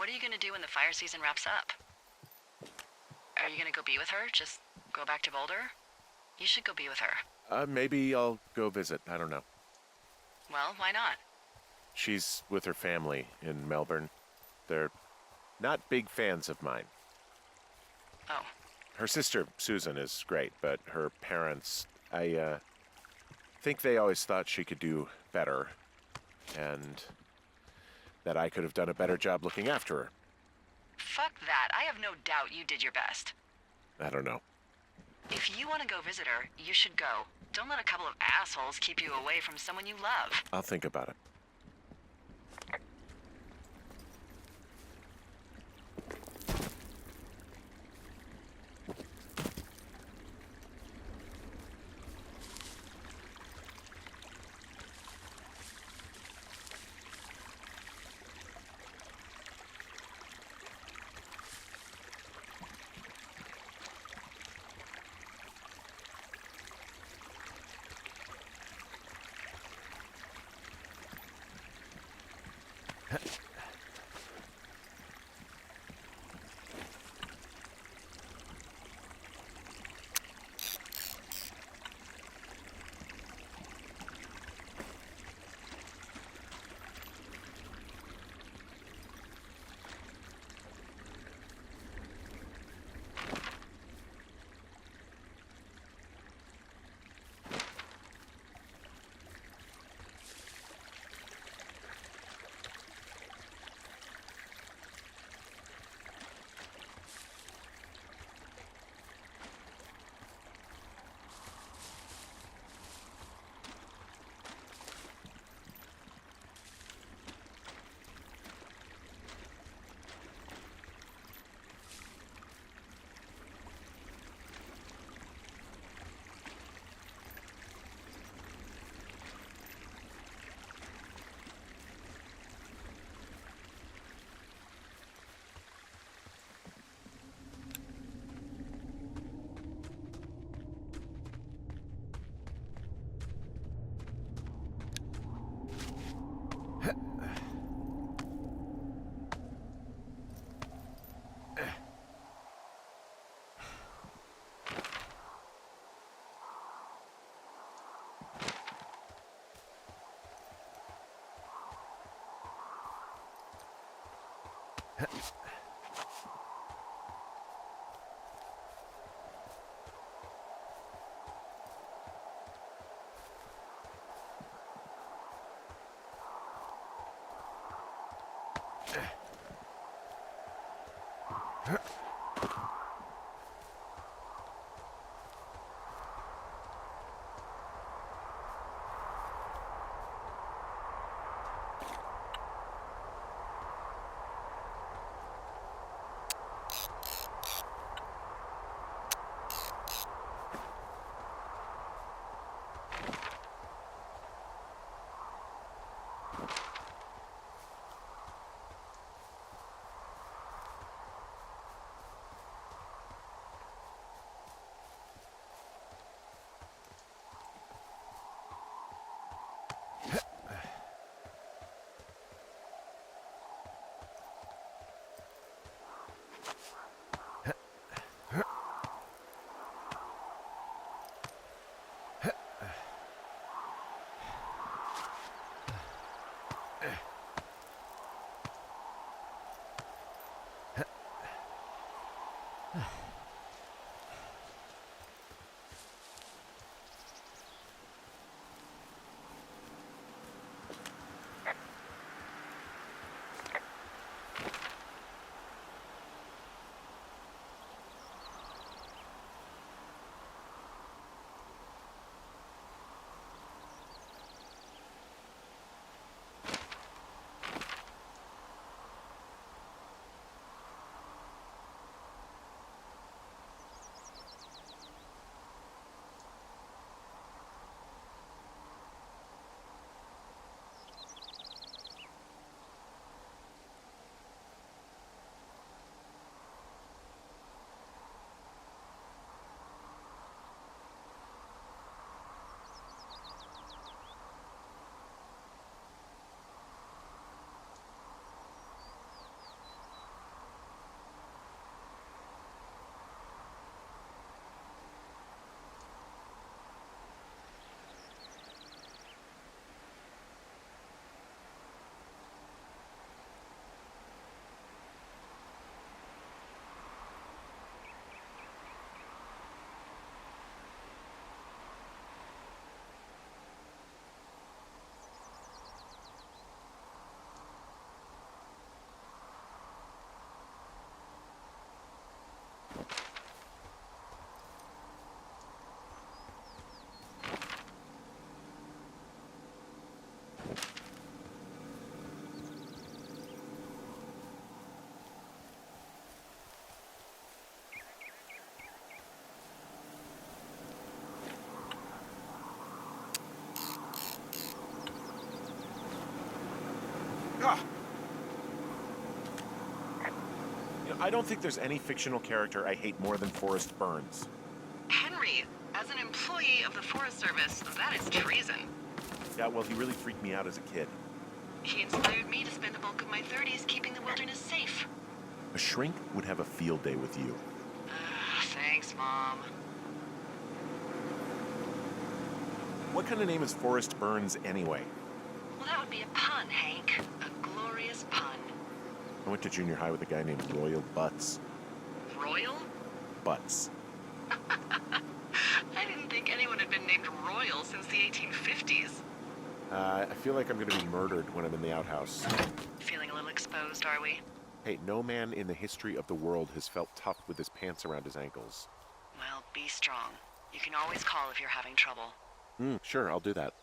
What are you gonna do when the fire season wraps up? Are you gonna go be with her? Just go back to Boulder? You should go be with her. Maybe I'll go visit. I don't know. Well, why not? She's with her family in Melbourne. They're not big fans of mine. Oh. Her sister, Susan, is great, but her parents, I think they always thought she could do better, and that I could have done a better job looking after her. Fuck that. I have no doubt you did your best. I don't know. If you want to go visit her, you should go. Don't let a couple of assholes keep you away from someone you love. I'll think about it. I don't think there's any fictional character I hate more than Forrest Burns. Henry, as an employee of the Forest Service, that is treason. Yeah, well, he really freaked me out as a kid. He inspired me to spend the bulk of my 30s keeping the wilderness safe. A shrink would have a field day with you. Thanks, Mom. What kind of name is Forrest Burns anyway? Well, that would be a pun, Hank. A glorious pun. I went to junior high with a guy named Royal Butts. Royal? Butts. I didn't think anyone had been named Royal since the 1850s. I feel like I'm gonna be murdered when I'm in the outhouse. Feeling a little exposed, are we? Hey, no man in the history of the world has felt tough with his pants around his ankles. Well, be strong. You can always call if you're having trouble. Sure, I'll do that.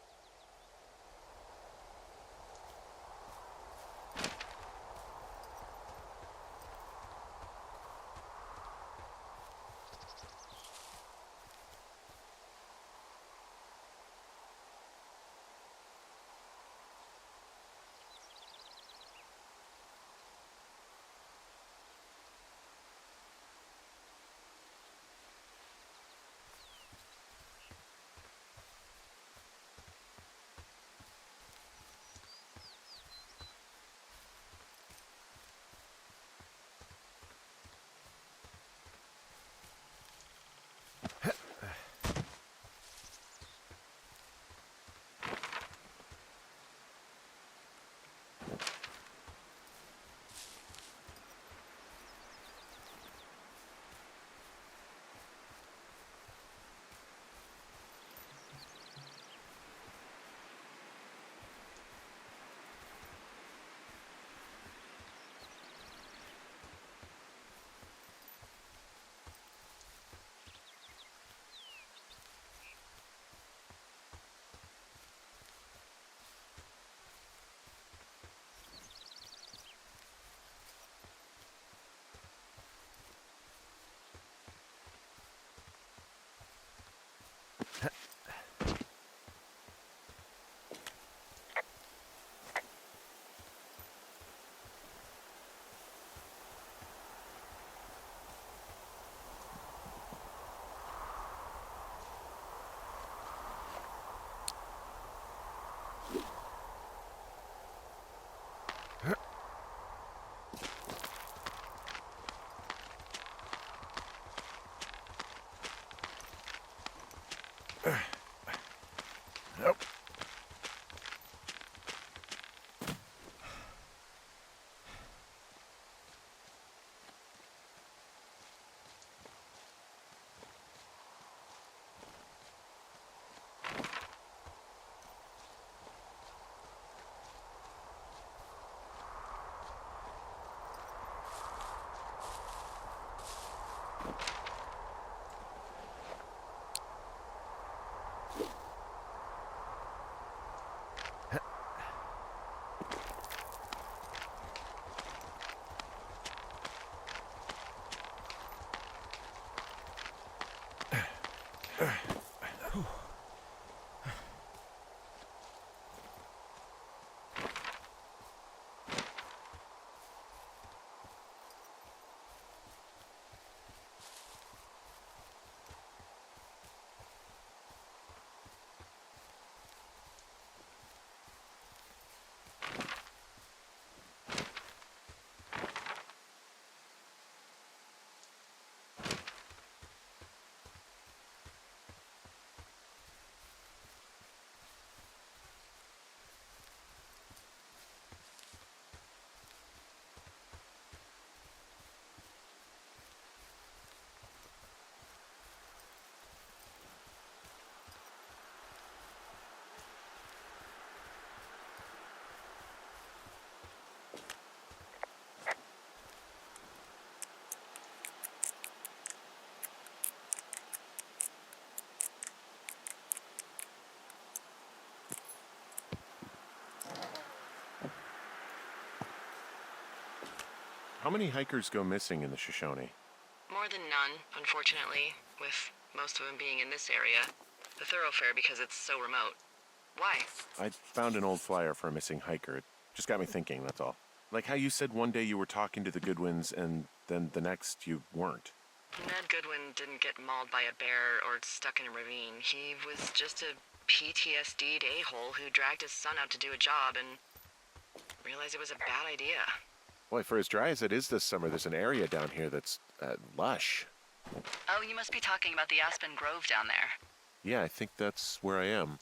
Nope. How many hikers go missing in the Shoshone? More than none, unfortunately, with most of them being in this area. The thoroughfare because it's so remote. Why? I found an old flyer for a missing hiker. It just got me thinking, that's all. Like how you said one day you were talking to the Goodwins and then the next you weren't. Ned Goodwin didn't get mauled by a bear or stuck in a ravine. He was just a PTSD'd a-hole who dragged his son out to do a job and realized it was a bad idea. Boy, for as dry as it is this summer, there's an area down here that's lush. Oh, you must be talking about the Aspen Grove down there. Yeah, I think that's where I am.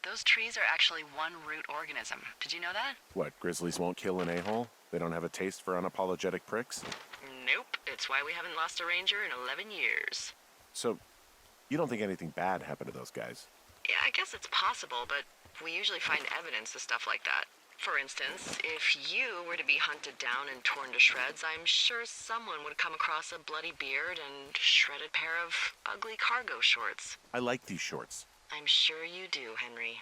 Those trees are actually one root organism. Did you know that? What, grizzlies won't kill an a-hole? They don't have a taste for unapologetic pricks? Nope. It's why we haven't lost a ranger in 11 years. So, you don't think anything bad happened to those guys? Yeah, I guess it's possible, but we usually find evidence of stuff like that. For instance, if you were to be hunted down and torn to shreds, I'm sure someone would come across a bloody beard and shredded pair of ugly cargo shorts. I like these shorts. I'm sure you do, Henry.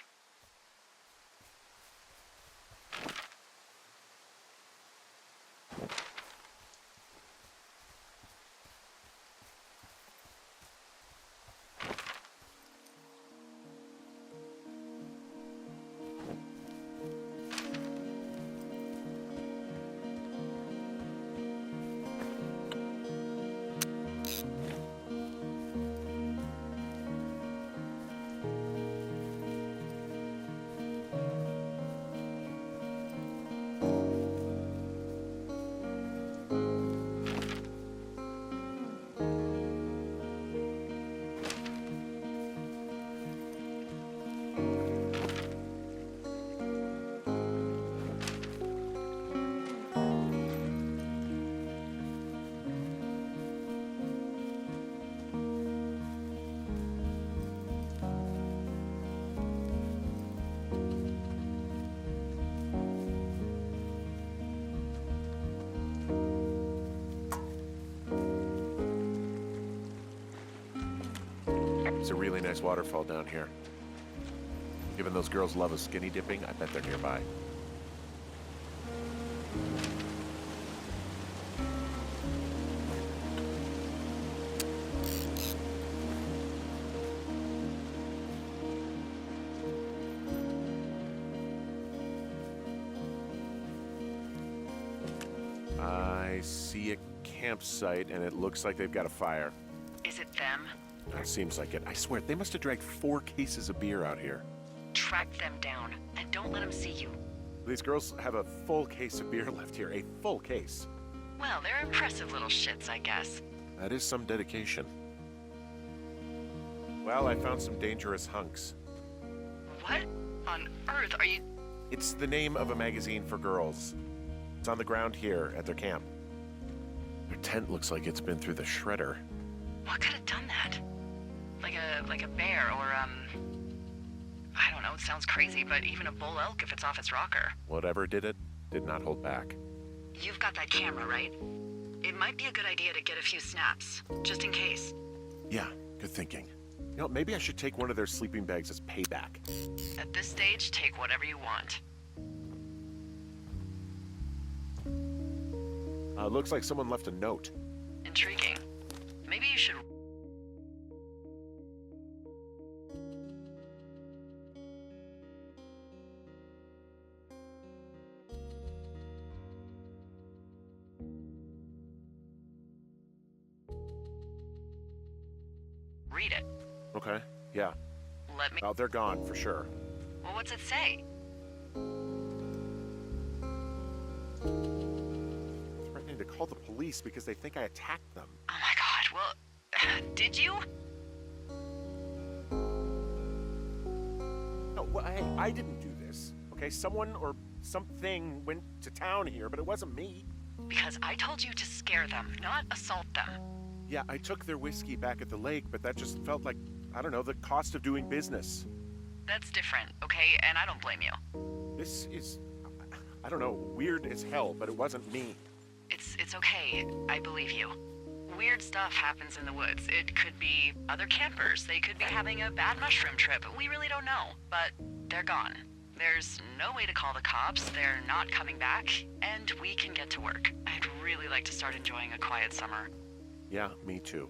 There's a really nice waterfall down here. Given those girls love a skinny dipping, I bet they're nearby. I see a campsite, and it looks like they've got a fire. Is it them? It seems like it. I swear, they must have dragged 4 cases of beer out here. Track them down, and don't let them see you. These girls have a full case of beer left here. A full case. Well, they're impressive little shits, I guess. That is some dedication. Well, I found some dangerous hunks. What on earth are you... It's the name of a magazine for girls. It's on the ground here at their camp. Their tent looks like it's been through the shredder. What could have done that? Like a bear or, I don't know, it sounds crazy, but even a bull elk if it's off its rocker. Whatever did it, did not hold back. You've got that camera, right? It might be a good idea to get a few snaps, just in case. Yeah, good thinking. You know, maybe I should take one of their sleeping bags as payback. At this stage, take whatever you want. Looks like someone left a note. Intriguing. Maybe you should... read it. Okay, yeah. Let me... Oh, they're gone, for sure. Well, what's it say? Threatening to call the police because they think I attacked them. Oh my god, well... did you? No, well, hey, I didn't do this. Okay, someone or something went to town here, but it wasn't me. Because I told you to scare them, not assault them. Yeah, I took their whiskey back at the lake, but that just felt like, I don't know, the cost of doing business. That's different, okay? And I don't blame you. This is, I don't know, weird as hell, but it wasn't me. It's okay. I believe you. Weird stuff happens in the woods. It could be other campers. They could be having a bad mushroom trip. We really don't know. But they're gone. There's no way to call the cops. They're not coming back. And we can get to work. I'd really like to start enjoying a quiet summer. Yeah, me too.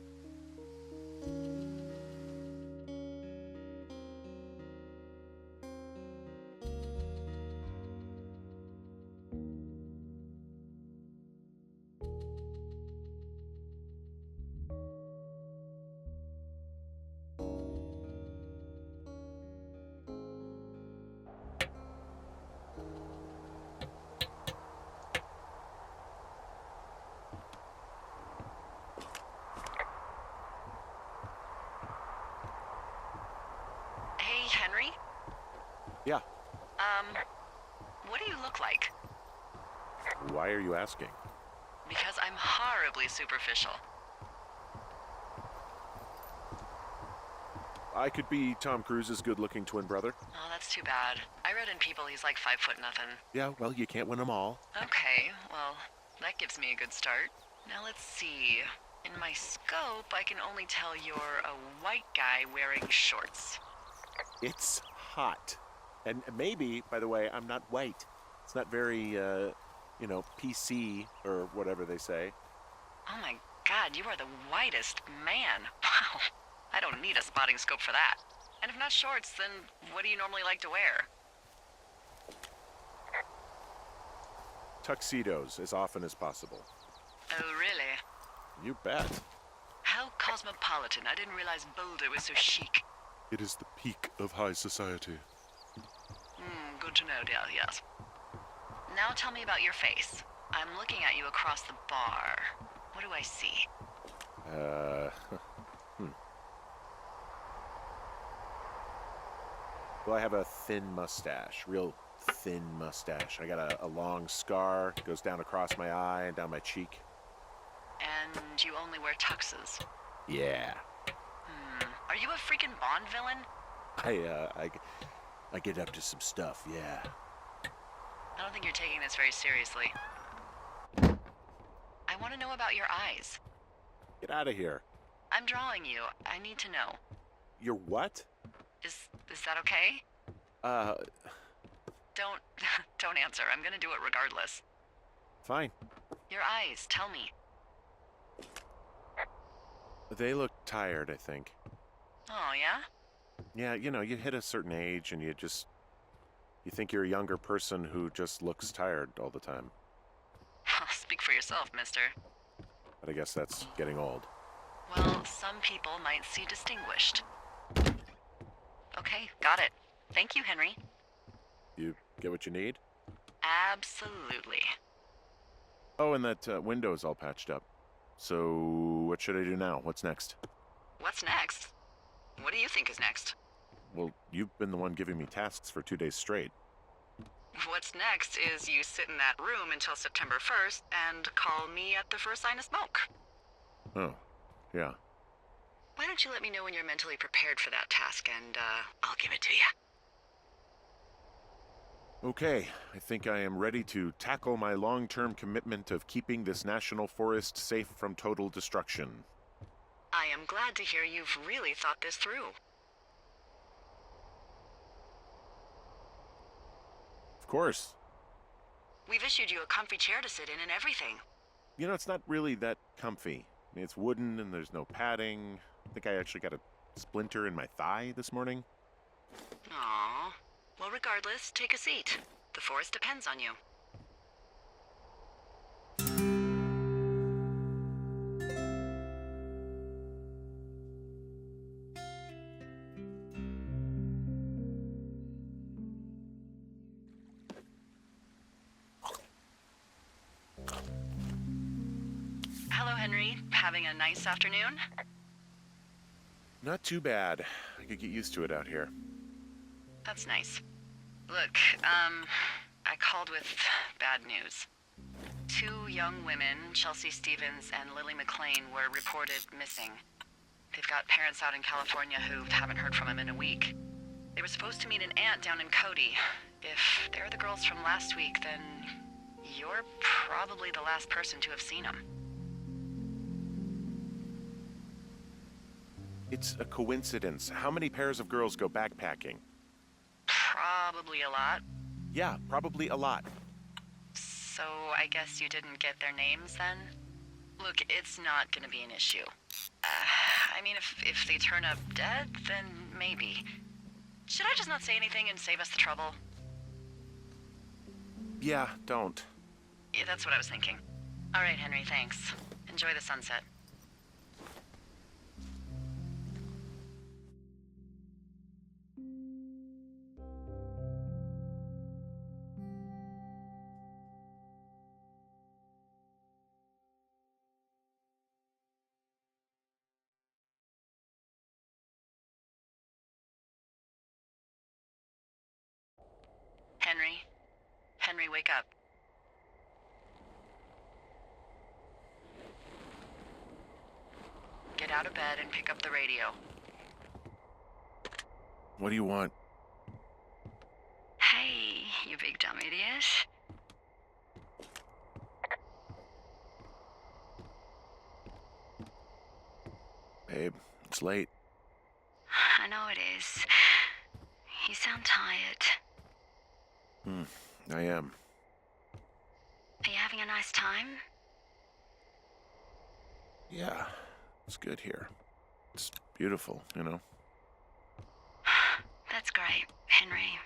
Henry? Yeah. Um, what do you look like? Why are you asking? Because I'm horribly superficial. I could be Tom Cruise's good-looking twin brother. Oh, that's too bad. I read in People he's like 5'0" nothing. Yeah, well, you can't win them all. Okay, well, that gives me a good start. Now let's see. In my scope, I can only tell you're a white guy wearing shorts. It's hot. And maybe, by the way, I'm not white. It's not very, PC or whatever they say. Oh my god, you are the whitest man. Wow. I don't need a spotting scope for that. And if not shorts, then what do you normally like to wear? Tuxedos as often as possible. Oh, really? You bet. How cosmopolitan. I didn't realize Boulder was so chic. It is the peak of high society. Good to know, dear, yes. Now tell me about your face. I'm looking at you across the bar. What do I see? Well, I have a thin mustache, real thin mustache. I got a long scar, goes down across my eye and down my cheek. And you only wear tuxes. Yeah. Are you a freaking Bond villain? I get up to some stuff, yeah. I don't think you're taking this very seriously. I want to know about your eyes. Get out of here. I'm drawing you. I need to know. You're what? Is that okay? Don't don't answer. I'm gonna do it regardless. Fine. Your eyes, tell me. They look tired, I think. Oh, yeah? Yeah, you hit a certain age and you think you're a younger person who just looks tired all the time. Speak for yourself, mister. But I guess that's getting old. Well, some people might see distinguished. Okay, got it. Thank you, Henry. You get what you need? Absolutely. Oh, and that window's all patched up. So, what should I do now? What's next? What's next? What do you think is next? Well, you've been the one giving me tasks for 2 days straight. What's next is you sit in that room until September 1st and call me at the first sign of smoke. Oh, yeah. Why don't you let me know when you're mentally prepared for that task and, I'll give it to you. Okay, I think I am ready to tackle my long-term commitment of keeping this national forest safe from total destruction. I am glad to hear you've really thought this through. Of course. We've issued you a comfy chair to sit in and everything. It's not really that comfy. I mean, it's wooden and there's no padding. I think I actually got a splinter in my thigh this morning. Aww. Well, regardless, take a seat. The forest depends on you. Hello, Henry. Having a nice afternoon? Not too bad. I could get used to it out here. That's nice. Look, I called with bad news. 2 young women, Chelsea Stevens and Lily McLean, were reported missing. They've got parents out in California who haven't heard from them in a week. They were supposed to meet an aunt down in Cody. If they're the girls from last week, then you're probably the last person to have seen them. It's a coincidence. How many pairs of girls go backpacking? Probably a lot. Yeah, probably a lot. So I guess you didn't get their names then? Look, it's not gonna be an issue. I mean, if they turn up dead, then maybe. Should I just not say anything and save us the trouble? Yeah, don't. Yeah, that's what I was thinking. All right, Henry, thanks. Enjoy the sunset. Henry, wake up. Get out of bed and pick up the radio. What do you want? Hey, you big dumb idiot. Babe, it's late. I know it is. You sound tired. I am. Are you having a nice time? Yeah, it's good here. It's beautiful, you know? That's great, Henry.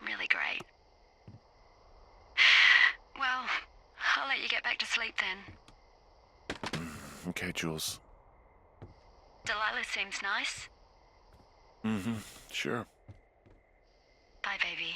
Really great. Well, I'll let you get back to sleep then. Okay, Jules. Delilah seems nice. Sure. Bye, baby.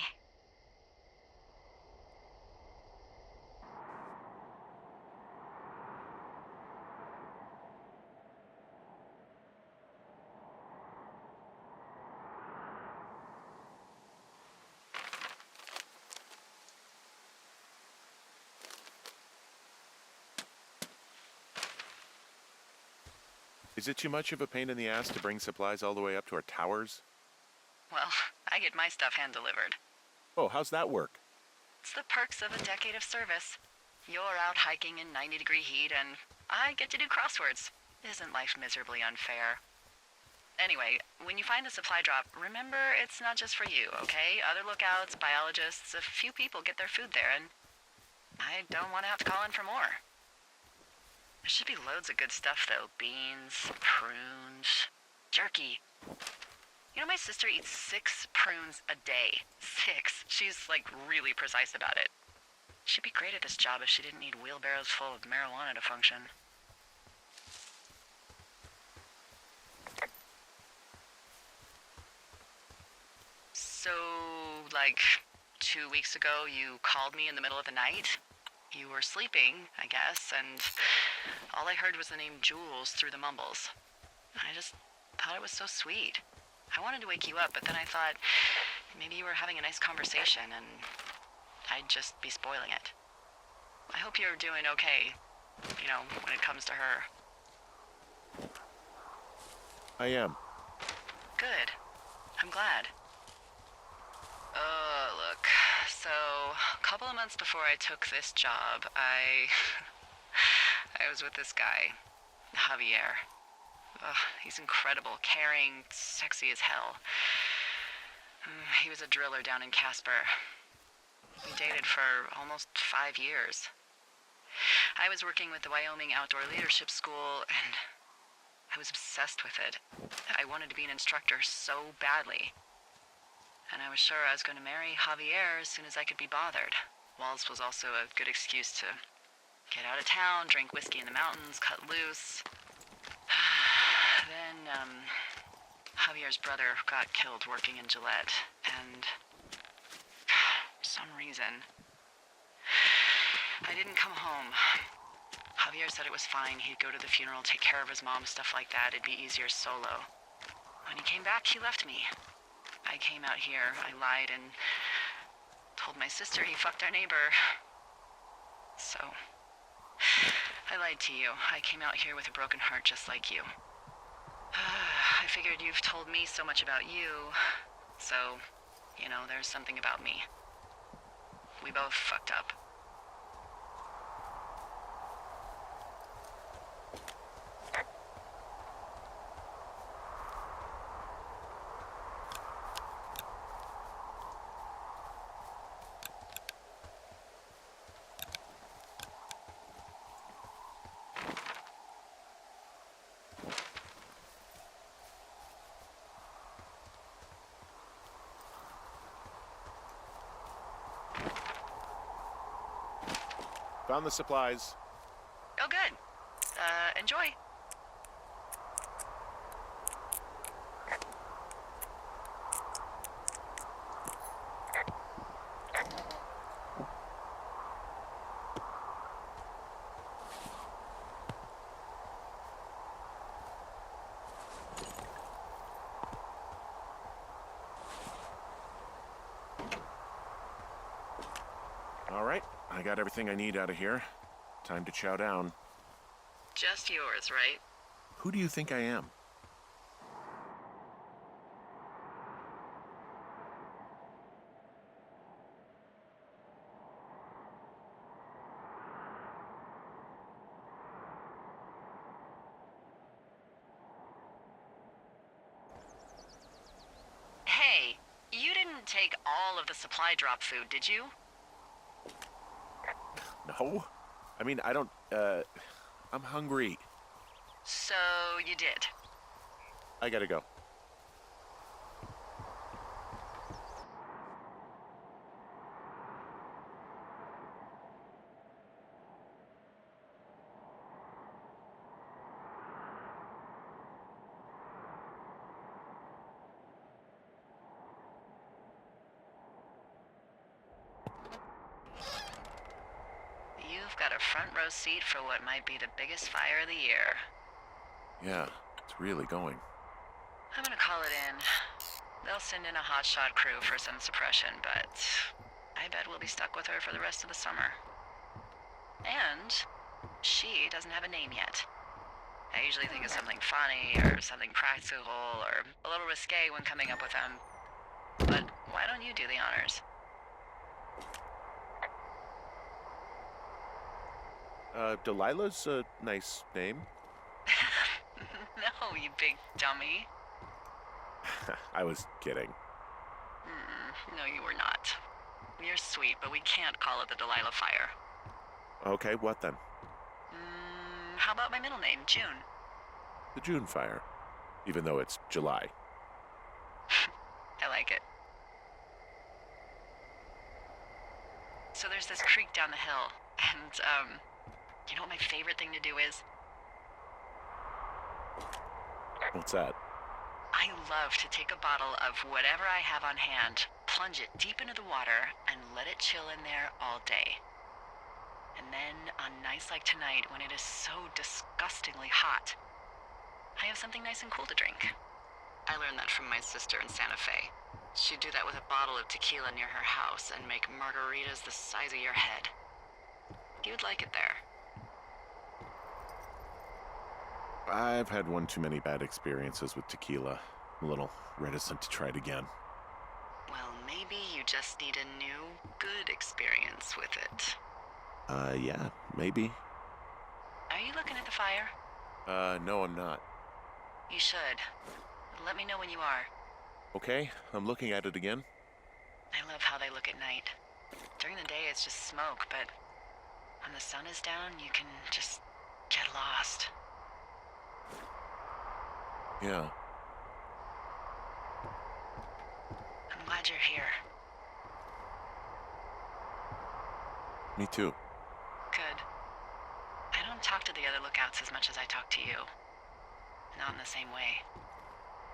Is it too much of a pain in the ass to bring supplies all the way up to our towers? Well, I get my stuff hand-delivered. Oh, how's that work? It's the perks of a decade of service. You're out hiking in 90-degree heat, and I get to do crosswords. Isn't life miserably unfair? Anyway, when you find a supply drop, remember it's not just for you, okay? Other lookouts, biologists, a few people get their food there, and I don't want to have to call in for more. There should be loads of good stuff, though. Beans, prunes, jerky. You know, my sister eats 6 prunes a day. 6. She's, like, really precise about it. She'd be great at this job if she didn't need wheelbarrows full of marijuana to function. So, like, 2 weeks ago, you called me in the middle of the night? You were sleeping, I guess, and all I heard was the name Jules through the mumbles. I just thought it was so sweet. I wanted to wake you up, but then I thought maybe you were having a nice conversation and I'd just be spoiling it. I hope you're doing okay, you know, when it comes to her. I am. Good. I'm glad. Look, so a couple of months before I took this job, I was with this guy, Javier. He's incredible, caring, sexy as hell. He was a driller down in Casper. We dated for almost 5 years. I was working with the Wyoming Outdoor Leadership School, and I was obsessed with it. I wanted to be an instructor so badly. And I was sure I was going to marry Javier as soon as I could be bothered. Walls was also a good excuse to get out of town, drink whiskey in the mountains, cut loose. Then, Javier's brother got killed working in Gillette, and for some reason, I didn't come home. Javier said it was fine. He'd go to the funeral, take care of his mom, stuff like that. It'd be easier solo. When he came back, he left me. I came out here, I lied, and told my sister he fucked our neighbor. So, I lied to you. I came out here with a broken heart just like you. I figured you've told me so much about you, so, you know, there's something about me. We both fucked up. Found the supplies. Oh, good. Enjoy. got everything I need out of here. Time to chow down. Just yours, right? Who do you think I am? Hey, you didn't take all of the supply drop food, did you? No. I mean, I don't, I'm hungry. So you did. I gotta go. You've got a front row seat for what might be the biggest fire of the year. Yeah, it's really going. I'm gonna call it in. They'll send in a hotshot crew for some suppression, but I bet we'll be stuck with her for the rest of the summer. And she doesn't have a name yet. I usually think of something funny or something practical or a little risque when coming up with them. But why don't you do the honors? Delilah's a nice name. No, you big dummy. I was kidding. No, you were not. You're sweet, but we can't call it the Delilah Fire. Okay, what then? How about my middle name, June? The June Fire. Even though it's July. I like it. So there's this creek down the hill, and, you know what my favorite thing to do is? What's that? I love to take a bottle of whatever I have on hand, plunge it deep into the water, and let it chill in there all day. And then, on nights like tonight, when it is so disgustingly hot, I have something nice and cool to drink. I learned that from my sister in Santa Fe. She'd do that with a bottle of tequila near her house and make margaritas the size of your head. You'd like it there. I've had one too many bad experiences with tequila. I'm a little reticent to try it again. Well, maybe you just need a new, good experience with it. Yeah, maybe. Are you looking at the fire? No, I'm not. You should. Let me know when you are. Okay, I'm looking at it again. I love how they look at night. During the day, it's just smoke, but when the sun is down, you can just get lost. Yeah. I'm glad you're here. Me too. Good. I don't talk to the other lookouts as much as I talk to you. Not in the same way.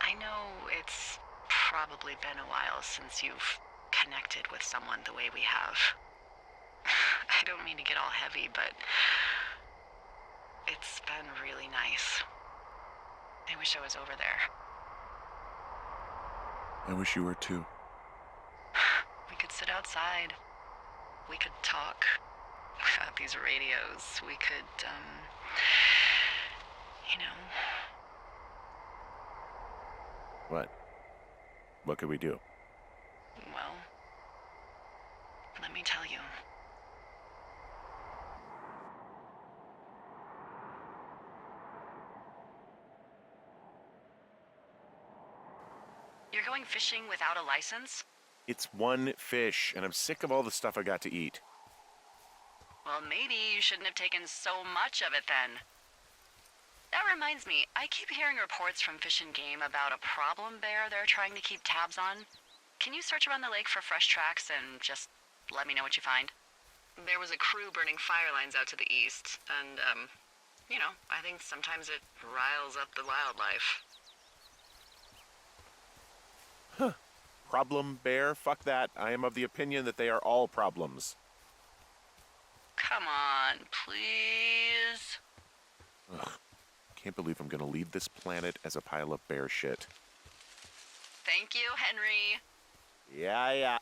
I know it's probably been a while since you've connected with someone the way we have. I don't mean to get all heavy, but it's been really nice. I wish I was over there. I wish you were too. We could sit outside. We could talk about these radios. We could, you know. What? What could we do? Well, let me tell you. You're going fishing without a license? It's one fish, and I'm sick of all the stuff I got to eat. Well, maybe you shouldn't have taken so much of it then. That reminds me, I keep hearing reports from Fish and Game about a problem bear they're trying to keep tabs on. Can you search around the lake for fresh tracks and just let me know what you find? There was a crew burning fire lines out to the east, and, you know, I think sometimes it riles up the wildlife. Huh. Problem bear? Fuck that. I am of the opinion that they are all problems. Come on, please. Ugh. Can't believe I'm gonna leave this planet as a pile of bear shit. Thank you, Henry. Yeah.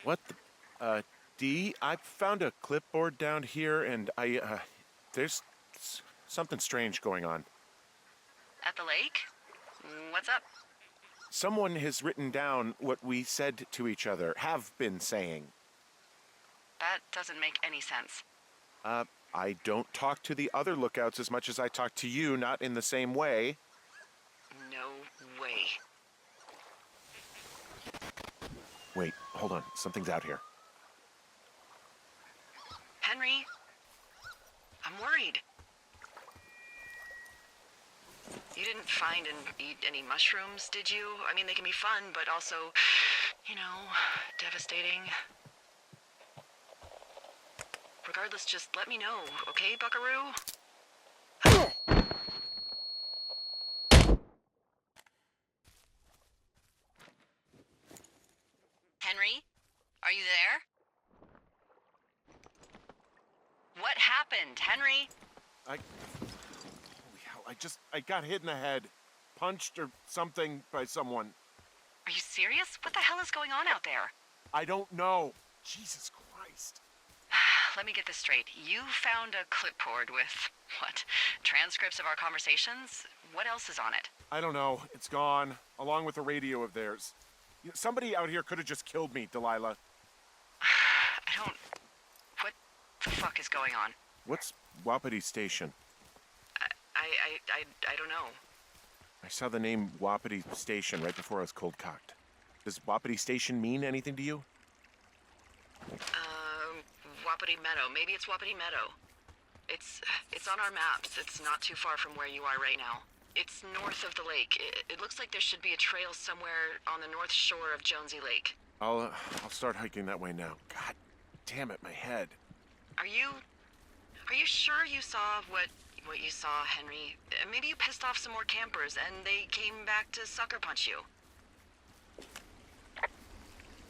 What the? Dee, I found a clipboard down here, and there's something strange going on. At the lake? What's up? Someone has written down what we said to each other, have been saying. That doesn't make any sense. I don't talk to the other lookouts as much as I talk to you, not in the same way. No way. Wait, hold on. Something's out here. Henry? I'm worried. You didn't find and eat any mushrooms, did you? I mean, they can be fun, but also, devastating. Regardless, just let me know, okay, buckaroo? Henry? Are you there? What happened, Henry? Holy hell, I got hit in the head. Punched or something by someone. Are you serious? What the hell is going on out there? I don't know. Jesus Christ. Let me get this straight. You found a clipboard with, what, transcripts of our conversations? What else is on it? I don't know. It's gone, along with a radio of theirs. Somebody out here could have just killed me, Delilah. What the fuck is going on? What's Wapiti Station? I don't know. I saw the name Wapiti Station right before I was cold-cocked. Does Wapiti Station mean anything to you? Wapiti Meadow. Maybe it's Wapiti Meadow. It's on our maps. It's not too far from where you are right now. It's north of the lake. It looks like there should be a trail somewhere on the north shore of Jonesy Lake. I'll start hiking that way now. God damn it, my head. Are you sure you saw what you saw, Henry? Maybe you pissed off some more campers and they came back to sucker punch you.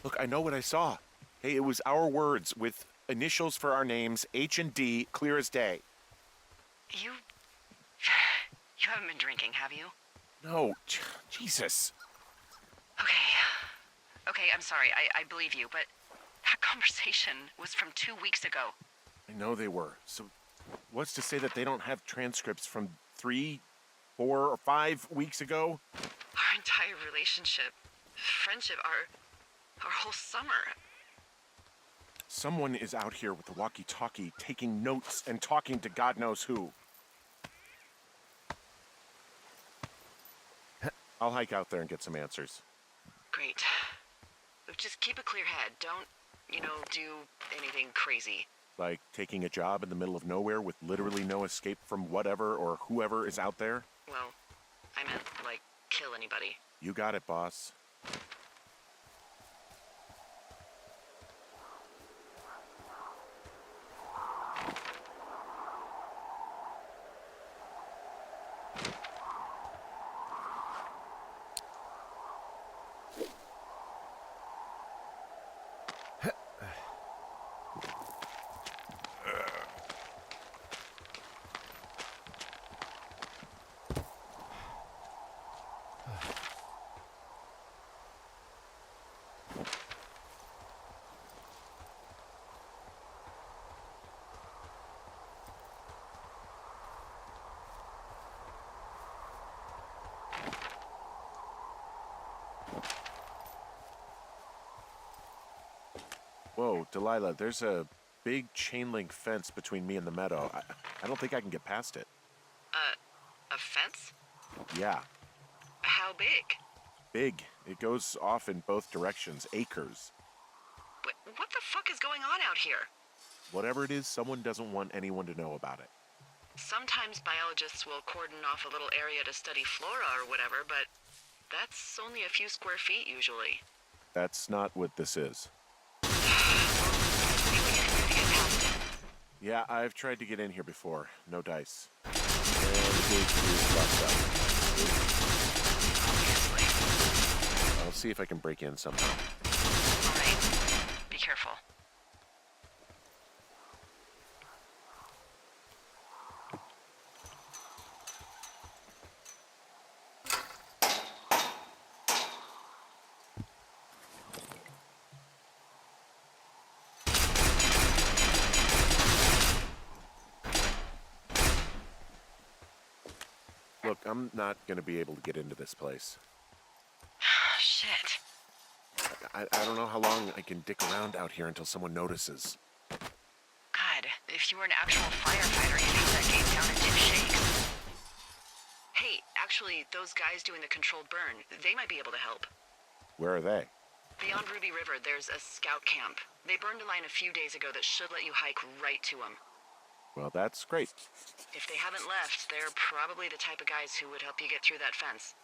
Look, I know what I saw. Hey, it was our words with initials for our names, H and D, clear as day. You haven't been drinking, have you? No, Jesus. Okay, I'm sorry. I believe you, but that conversation was from 2 weeks ago. I know they were. So what's to say that they don't have transcripts from 3, 4, or 5 weeks ago? Our entire relationship, friendship, our whole summer. Someone is out here with the walkie-talkie taking notes and talking to God knows who. I'll hike out there and get some answers. Great. Just keep a clear head. Don't, do anything crazy. Like taking a job in the middle of nowhere with literally no escape from whatever or whoever is out there? Well, I meant, kill anybody. You got it, boss. Whoa, Delilah, there's a big chain link fence between me and the meadow. I don't think I can get past it. A fence? Yeah, How big? big. It goes off in both directions, acres. What the fuck is going on out here? Whatever it is, someone doesn't want anyone to know about it. Sometimes biologists will cordon off a little area to study flora or whatever, but that's only a few square feet usually. That's not what this is. Yeah, I've tried to get in here before. No dice. And the gate is locked up. I'll see if I can break in somehow. All right. Be careful. Look, I'm not gonna be able to get into this place. Shit. I don't know how long I can dick around out here until someone notices. God, if you were an actual firefighter, you'd take that gate down in two shakes. Hey, actually, those guys doing the controlled burn, they might be able to help. Where are they? Beyond Ruby River, there's a scout camp. They burned a line a few days ago that should let you hike right to them. Well, that's great. If they haven't left, they're probably the type of guys who would help you get through that fence.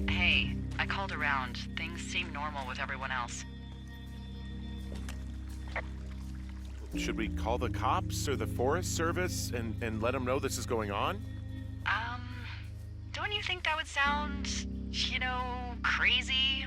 Hey, I called around. Things seem normal with everyone else. Should we call the cops or the Forest Service and let them know this is going on? Don't you think that would sound, crazy?